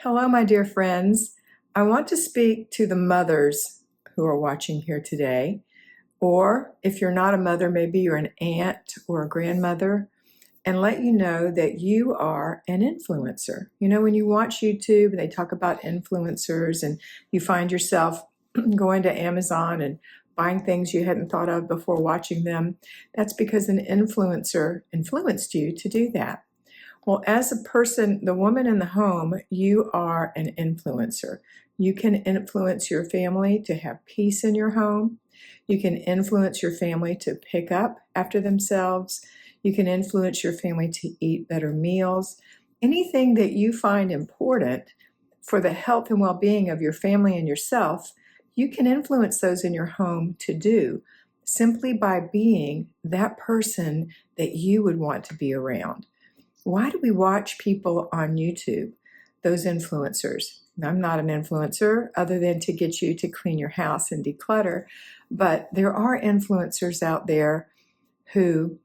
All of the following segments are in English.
Hello, my dear friends. I want to speak to the mothers who are watching here today. Or if you're not a mother, maybe you're an aunt or a grandmother, and let you know that you are an influencer. You know, when you watch YouTube and they talk about influencers and you find yourself going to Amazon and buying things you hadn't thought of before watching them, that's because an influencer influenced you to do that. Well, as a person, the woman in the home, you are an influencer. You can influence your family to have peace in your home. You can influence your family to pick up after themselves. You can influence your family to eat better meals. Anything that you find important for the health and well-being of your family and yourself, you can influence those in your home to do simply by being that person that you would want to be around. Why do we watch people on YouTube, those influencers? I'm not an influencer other than to get you to clean your house and declutter, but there are influencers out there who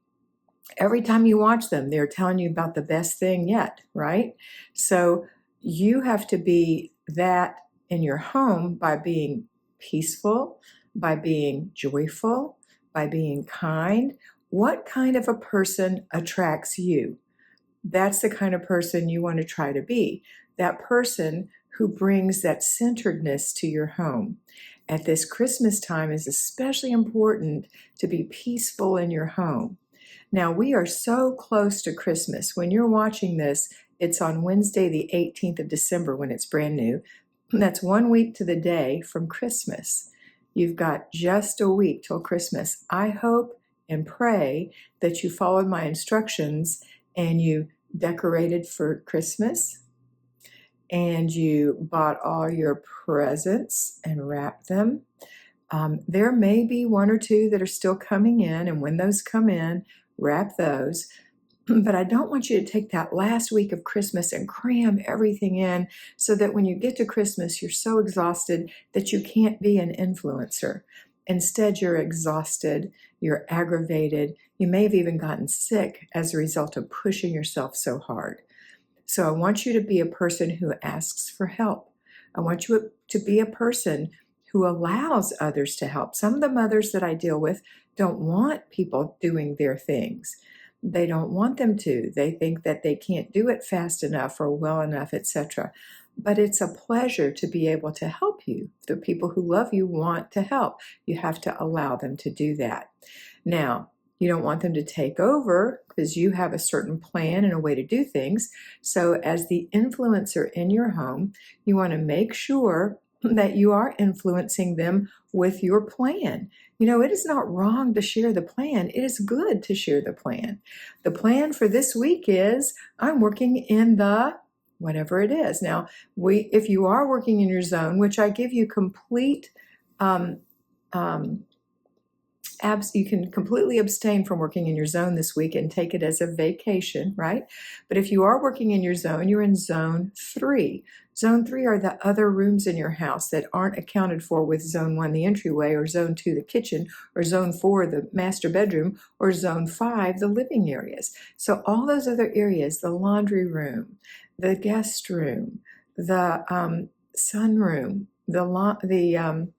every time you watch them, they're telling you about the best thing yet, right? So you have to be that in your home by being peaceful, by being joyful, by being kind. What kind of a person attracts you? That's the kind of person you want to try to be. That person who brings that centeredness to your home. At this Christmas time, is especially important to be peaceful in your home. Now, we are so close to Christmas. When you're watching this, it's on Wednesday, the 18th of December, when it's brand new. That's 1 week to the day from Christmas. You've got just a week till Christmas. I hope and pray that you followed my instructions and you decorated for Christmas and you bought all your presents and wrapped them. There may be one or two that are still coming in, and when those come in, wrap those. But I don't want you to take that last week of Christmas and cram everything in so that when you get to Christmas, you're so exhausted that you can't be an influencer. Instead, you're exhausted, you're aggravated, you may have even gotten sick as a result of pushing yourself so hard. So I want you to be a person who asks for help. I want you to be a person who allows others to help. Some of the mothers that I deal with don't want people doing their things. They don't want them to. They think that they can't do it fast enough or well enough, etc. But it's a pleasure to be able to help you. The people who love you want to help. You have to allow them to do that. Now, you don't want them to take over because you have a certain plan and a way to do things. So as the influencer in your home, you want to make sure that you are influencing them with your plan. You know, it is not wrong to share the plan. It is good to share the plan. The plan for this week is I'm working in the whatever it is. Now, if you are working in your zone, which I give you complete you can completely abstain from working in your zone this week and take it as a vacation, right? But if you are working in your zone, you're in zone 3. Zone 3 are the other rooms in your house that aren't accounted for with zone 1, the entryway, or zone 2, the kitchen, or zone 4, the master bedroom, or zone 5, the living areas. So all those other areas, the laundry room, the guest room, the sunroom, the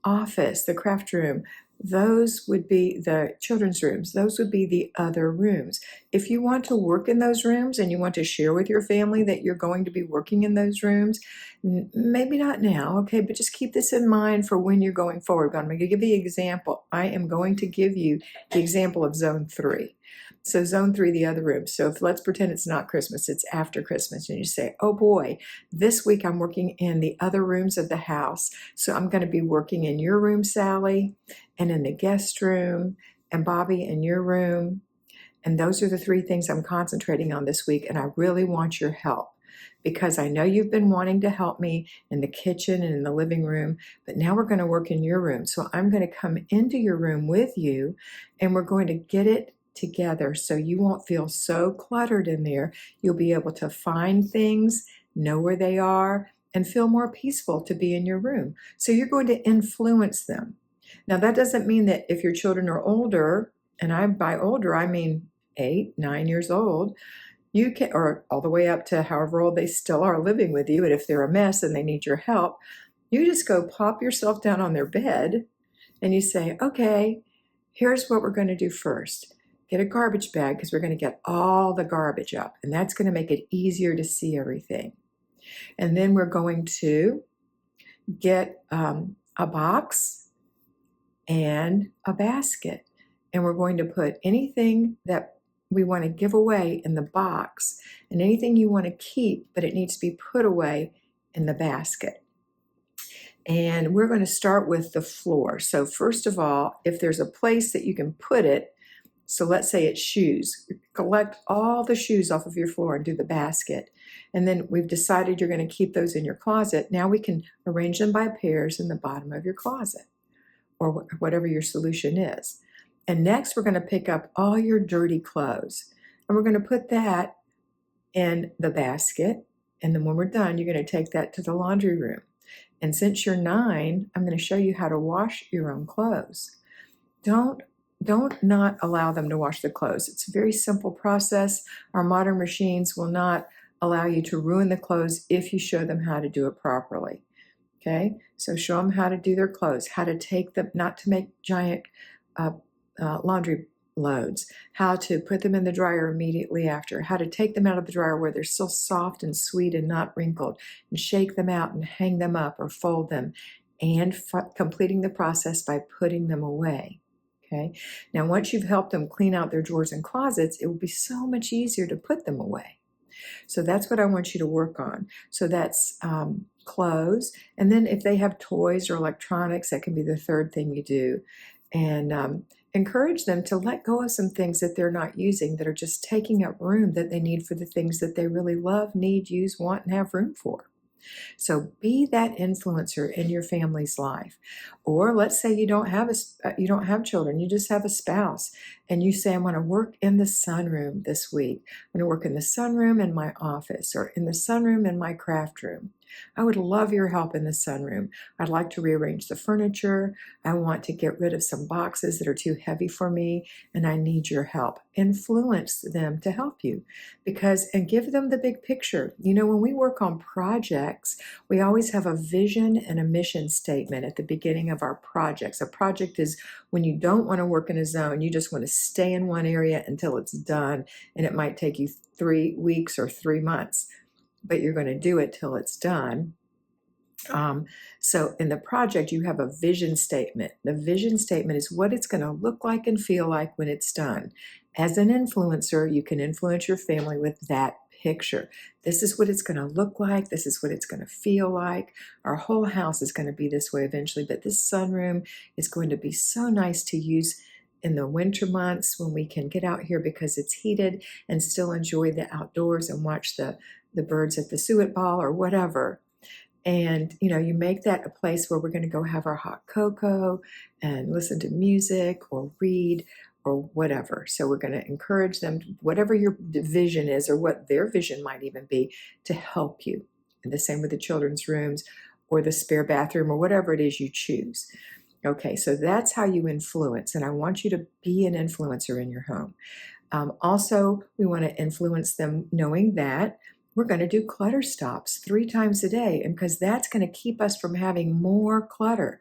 office, the craft room, those would be the children's rooms. Those would be the other rooms. If you want to work in those rooms and you want to share with your family that you're going to be working in those rooms, maybe not now, okay, but just keep this in mind for when you're going forward. But I'm going to give you an example. I am going to give you the example of zone 3. So zone 3, the other room. So let's pretend it's not Christmas, it's after Christmas. And you say, oh boy, this week I'm working in the other rooms of the house. So I'm going to be working in your room, Sally, and in the guest room, and Bobby in your room. And those are the 3 things I'm concentrating on this week. And I really want your help because I know you've been wanting to help me in the kitchen and in the living room, but now we're going to work in your room. So I'm going to come into your room with you and we're going to get it together so you won't feel so cluttered in there. You'll be able to find things, know where they are, and feel more peaceful to be in your room. So you're going to influence them. Now, that doesn't mean that if your children are older, and by older, I mean 8, 9 years old, you can, or all the way up to however old they still are living with you, and if they're a mess and they need your help, you just go plop yourself down on their bed and you say, okay, here's what we're going to do first. Get a garbage bag because we're going to get all the garbage up, and that's going to make it easier to see everything. And then we're going to get a box and a basket, and we're going to put anything that we want to give away in the box and anything you want to keep, but it needs to be put away in the basket. And we're going to start with the floor. So first of all, if there's a place that you can put it, so let's say it's shoes, collect all the shoes off of your floor and do the basket. And then we've decided you're going to keep those in your closet. Now we can arrange them by pairs in the bottom of your closet, or whatever your solution is. And next we're going to pick up all your dirty clothes, and we're going to put that in the basket. And then when we're done, you're going to take that to the laundry room. And since you're 9, I'm going to show you how to wash your own clothes. Don't not allow them to wash the clothes. It's a very simple process. Our modern machines will not allow you to ruin the clothes if you show them how to do it properly. Okay, so show them how to do their clothes, how to take them, not to make giant laundry loads, how to put them in the dryer immediately after, how to take them out of the dryer where they're still soft and sweet and not wrinkled, and shake them out and hang them up or fold them, and completing the process by putting them away. Okay, now once you've helped them clean out their drawers and closets, it will be so much easier to put them away. So that's what I want you to work on. So that's clothes. And then if they have toys or electronics, that can be the third thing you do. And encourage them to let go of some things that they're not using, that are just taking up room that they need for the things that they really love, need, use, want, and have room for. So be that influencer in your family's life. Or let's say you don't have children, you just have a spouse, and you say, I'm going to work in the sunroom this week. I'm going to work in the sunroom in my office, or in the sunroom in my craft room. I would love your help in the sunroom. I'd like to rearrange the furniture. I want to get rid of some boxes that are too heavy for me, and I need your help. Influence them to help you, and give them the big picture. You know, when we work on projects, we always have a vision and a mission statement at the beginning of our projects. A project is when you don't want to work in a zone, you just want to stay in one area until it's done, and it might take you 3 weeks or 3 months, but you're going to do it till it's done. So in the project, you have a vision statement. The vision statement is what it's going to look like and feel like when it's done. As an influencer, you can influence your family with that picture. This is what it's going to look like. This is what it's going to feel like. Our whole house is going to be this way eventually, but this sunroom is going to be so nice to use in the winter months when we can get out here because it's heated and still enjoy the outdoors and watch the birds at the suet ball or whatever. And, you know, you make that a place where we're going to go have our hot cocoa and listen to music or read or whatever. So we're going to encourage them, whatever your vision is or what their vision might even be, to help you. And the same with the children's rooms or the spare bathroom or whatever it is you choose. Okay, so that's how you influence. And I want you to be an influencer in your home. Also, we want to influence them knowing that we're going to do clutter stops 3 times a day, and because that's going to keep us from having more clutter.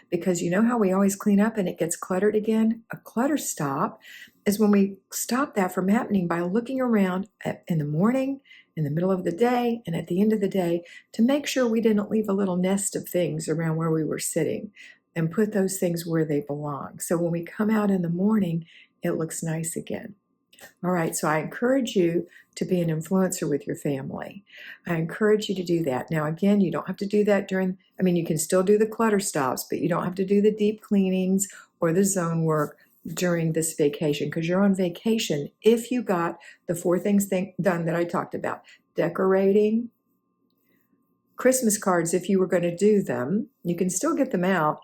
Because you know how we always clean up and it gets cluttered again? A clutter stop is when we stop that from happening by looking around in the morning, in the middle of the day, and at the end of the day to make sure we didn't leave a little nest of things around where we were sitting, and put those things where they belong. So when we come out in the morning, it looks nice again. All right, so I encourage you to be an influencer with your family. I encourage you to do that. Now, again, you don't have to do that you can still do the clutter stops, but you don't have to do the deep cleanings or the zone work during this vacation, because you're on vacation if you got the 4 things done that I talked about. Decorating, Christmas cards, if you were going to do them, you can still get them out.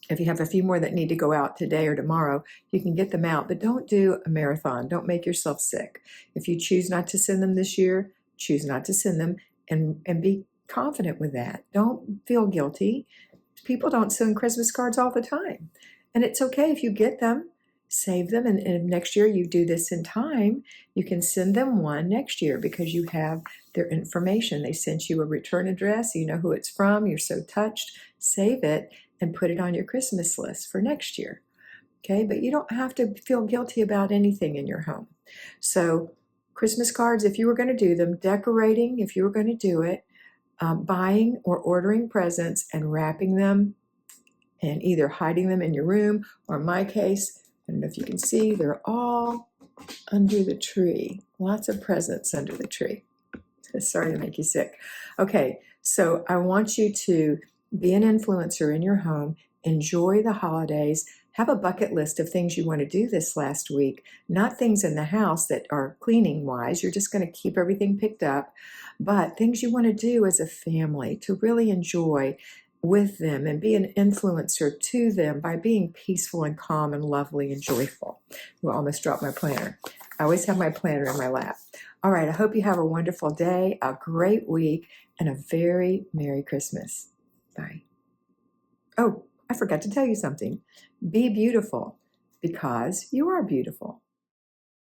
If you have a few more that need to go out today or tomorrow, you can get them out, but don't do a marathon. Don't make yourself sick. If you choose not to send them this year, choose not to send them, and be confident with that. Don't feel guilty. People don't send Christmas cards all the time. And it's okay if you get them. save them. And if next year you do this in time, you can send them one next year because you have their information. They sent you a return address. You know who it's from. You're so touched. Save it and put it on your Christmas list for next year. Okay, but you don't have to feel guilty about anything in your home. So Christmas cards, if you were going to do them, decorating, if you were going to do it, buying or ordering presents and wrapping them and either hiding them in your room, or in my case, I don't know if you can see, they're all under the tree. Lots of presents under the tree. Sorry to make you sick. Okay, so I want you to be an influencer in your home, enjoy the holidays, have a bucket list of things you want to do this last week, not things in the house that are cleaning wise. You're just going to keep everything picked up, but things you want to do as a family to really enjoy with them and be an influencer to them by being peaceful and calm and lovely and joyful. I almost dropped my planner. I always have my planner in my lap. All right, I hope you have a wonderful day, a great week, and a very Merry Christmas. Bye. Oh, I forgot to tell you something. Be beautiful because you are beautiful.